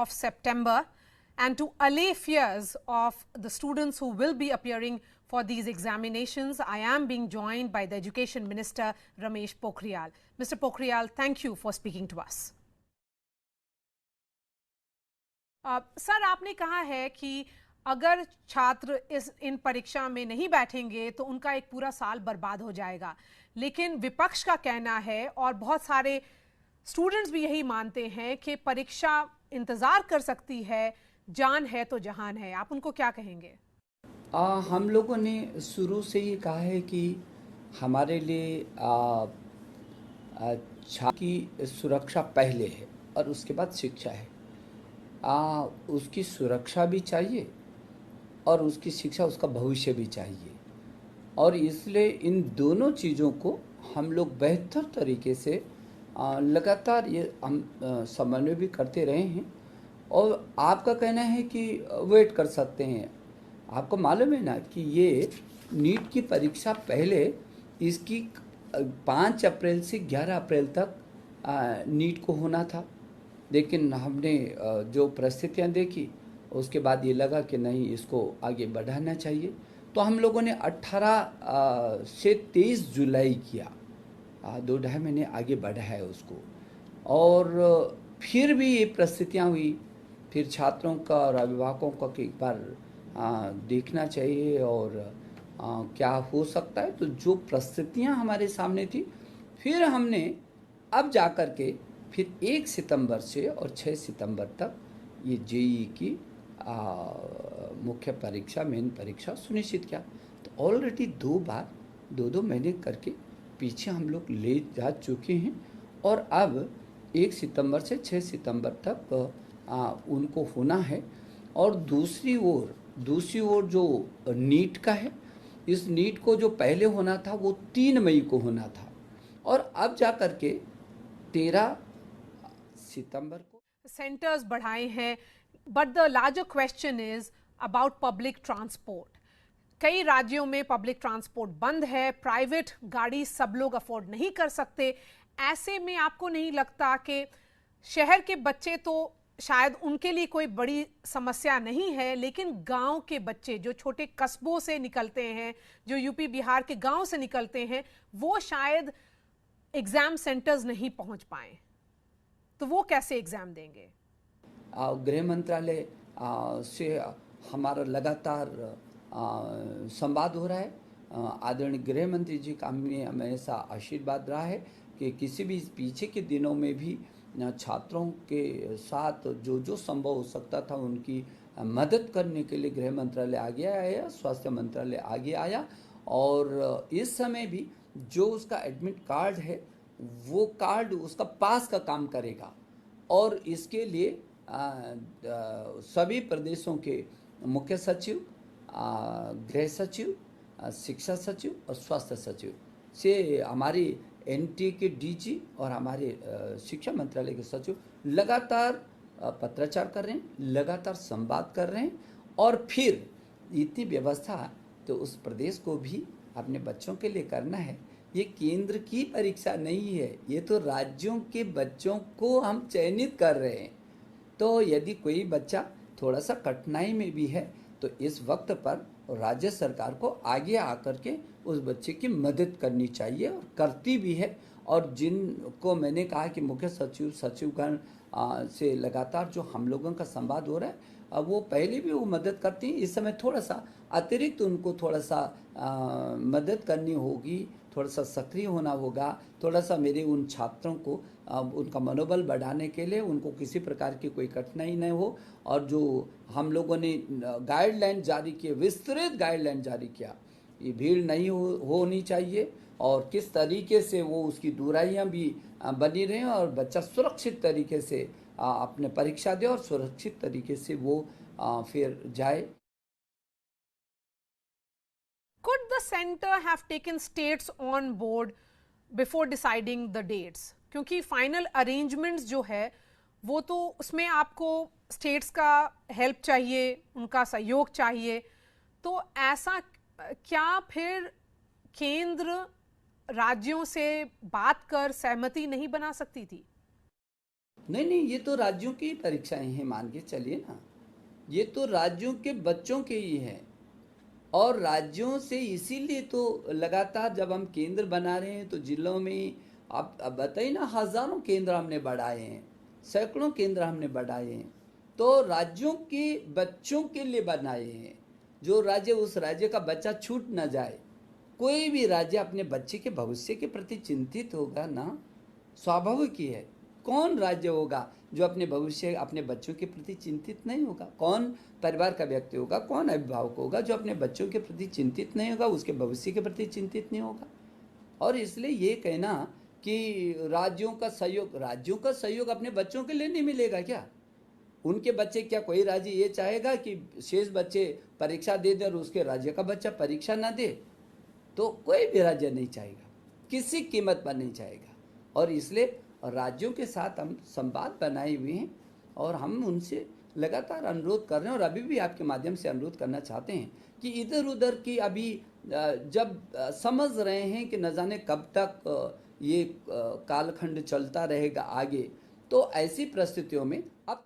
of September, and to allay fears of the students who will be appearing for these examinations, I am being joined by the Education Minister Ramesh Pokhriyal. Mr. Pokhriyal, thank you for speaking to us. Sir, आपने कहा है कि अगर छात्र इन परीक्षा में नहीं बैठेंगे तो उनका एक पूरा साल बर्बाद हो जाएगा, लेकिन विपक्ष का कहना है और बहुत सारे स्टूडेंट्स भी यही मानते हैं कि परीक्षा इंतजार कर सकती है, जान है तो जहान है। आप उनको क्या कहेंगे? हम लोगों ने शुरू से ही कहा है कि हमारे लिए छात्र की सुरक्षा पहले है और उसके बाद शिक्षा है। उसकी सुरक्षा भी चाहिए और उसकी शिक्षा, उसका भविष्य भी चाहिए, और इसलिए इन दोनों चीज़ों को हम लोग बेहतर तरीके से लगातार ये हम समन्वय भी करते रहे हैं। और आपका कहना है कि वेट कर सकते हैं, आपको मालूम है ना कि ये नीट की परीक्षा पहले इसकी 5 अप्रैल से 11 अप्रैल तक नीट को होना था, लेकिन हमने जो परिस्थितियाँ देखी उसके बाद ये लगा कि नहीं, इसको आगे बढ़ाना चाहिए, तो हम लोगों ने 18 से 23 जुलाई किया, 2-2.5 महीने आगे बढ़ाया उसको। और फिर भी ये परिस्थितियाँ हुई, फिर छात्रों का और अभिभावकों का एक बार देखना चाहिए और क्या हो सकता है। तो जो परिस्थितियाँ हमारे सामने थी, फिर हमने अब जा कर के फिर 1 सितंबर से और 6 सितंबर तक ये जेईई की मुख्य परीक्षा, मेन परीक्षा सुनिश्चित किया। तो ऑलरेडी 2 बार 2-2 महीने करके पीछे हम लोग ले जा चुके हैं, और अब 1 सितंबर से 6 सितंबर तक उनको होना है। और दूसरी ओर जो नीट का है, इस नीट को जो पहले होना था वो 3 मई को होना था, और अब जा कर के 13 सितंबर को सेंटर्स बढ़ाए हैं। But the larger question is about public transport. कई राज्यों में पब्लिक ट्रांसपोर्ट बंद है, प्राइवेट गाड़ी सब लोग अफोर्ड नहीं कर सकते। ऐसे में आपको नहीं लगता कि शहर के बच्चे तो शायद उनके लिए कोई बड़ी समस्या नहीं है, लेकिन गांव के बच्चे जो छोटे कस्बों से निकलते हैं, जो यूपी बिहार के गांव से निकलते हैं, वो शायद एग्जाम सेंटर्स नहीं पहुंच पाए, तो वो कैसे एग्जाम देंगे? गृह मंत्रालय से हमारा लगातार संवाद हो रहा है। आदरणीय गृह मंत्री जी का हमें हमेशा आशीर्वाद रहा है कि किसी भी पीछे के दिनों में भी छात्रों के साथ जो संभव हो सकता था उनकी मदद करने के लिए गृह मंत्रालय आगे आया, स्वास्थ्य मंत्रालय आगे आया, और इस समय भी जो उसका एडमिट कार्ड है वो कार्ड उसका पास का काम करेगा। और इसके लिए सभी प्रदेशों के मुख्य सचिव, गृह सचिव, शिक्षा सचिव और स्वास्थ्य सचिव से हमारी एनटीए के डीजी और हमारे शिक्षा मंत्रालय के सचिव लगातार पत्राचार कर रहे हैं, लगातार संवाद कर रहे हैं। और फिर इतनी व्यवस्था तो उस प्रदेश को भी अपने बच्चों के लिए करना है। ये केंद्र की परीक्षा नहीं है, ये तो राज्यों के बच्चों को हम चयनित कर रहे हैं। तो यदि कोई बच्चा थोड़ा सा कठिनाई में भी है तो इस वक्त पर राज्य सरकार को आगे आकर के उस बच्चे की मदद करनी चाहिए, और करती भी है। और जिनको मैंने कहा कि मुख्य सचिवगण से लगातार जो हम लोगों का संवाद हो रहा है, अब वो पहले भी वो मदद करती हैं, इस समय थोड़ा सा अतिरिक्त उनको थोड़ा सा मदद करनी होगी, थोड़ा सा सक्रिय होना होगा, थोड़ा सा मेरे उन छात्रों को उनका मनोबल बढ़ाने के लिए उनको किसी प्रकार की कोई कठिनाई न हो। और जो हम लोगों ने गाइडलाइन जारी किए, विस्तृत गाइडलाइन जारी किया, ये भीड़ नहीं होनी चाहिए, और किस तरीके से वो उसकी दूरियां भी बनी रहें और बच्चा सुरक्षित तरीके से अपने परीक्षा दे और सुरक्षित तरीके से वो फिर जाए। Could the center have taken states on board before deciding the dates? क्योंकि फाइनल अरेंजमेंट्स जो है वो तो उसमें आपको स्टेट्स का हेल्प चाहिए, उनका सहयोग चाहिए, तो ऐसा क्या फिर केंद्र राज्यों से बात कर सहमति नहीं बना सकती थी? नहीं नहीं, ये तो राज्यों की परीक्षाएं हैं, मान के चलिए ना। ये तो राज्यों के बच्चों के ही है। और राज्यों से इसीलिए तो लगातार जब हम केंद्र बना रहे हैं तो जिलों में, आप अब बताइए ना, हजारों केंद्र हमने बढ़ाए हैं, सैकड़ों केंद्र हमने बढ़ाए हैं। तो राज्यों के बच्चों के लिए बनाए हैं। जो राज्य, उस राज्य का बच्चा छूट ना जाए। कोई भी राज्य अपने बच्चे के भविष्य के प्रति चिंतित होगा ना, स्वाभाविक ही है। कौन राज्य होगा जो अपने भविष्य, अपने बच्चों के प्रति चिंतित नहीं होगा? कौन परिवार का व्यक्ति होगा, कौन अभिभावक होगा जो अपने बच्चों के प्रति चिंतित नहीं होगा, उसके भविष्य के प्रति चिंतित नहीं होगा? और इसलिए ये कहना कि राज्यों का सहयोग अपने बच्चों के लिए नहीं मिलेगा क्या? उनके बच्चे, क्या कोई राज्य ये चाहेगा कि शेष बच्चे परीक्षा दे दे और उसके राज्य का बच्चा परीक्षा ना दे? तो कोई भी राज्य नहीं चाहेगा, किसी कीमत पर नहीं चाहेगा। और इसलिए राज्यों के साथ हम संवाद बनाए हुए हैं और हम उनसे लगातार अनुरोध कर रहे हैं, और अभी भी आपके माध्यम से अनुरोध करना चाहते हैं कि इधर उधर की अभी जब समझ रहे हैं कि न जाने कब तक ये कालखंड चलता रहेगा आगे, तो ऐसी परिस्थितियों में अब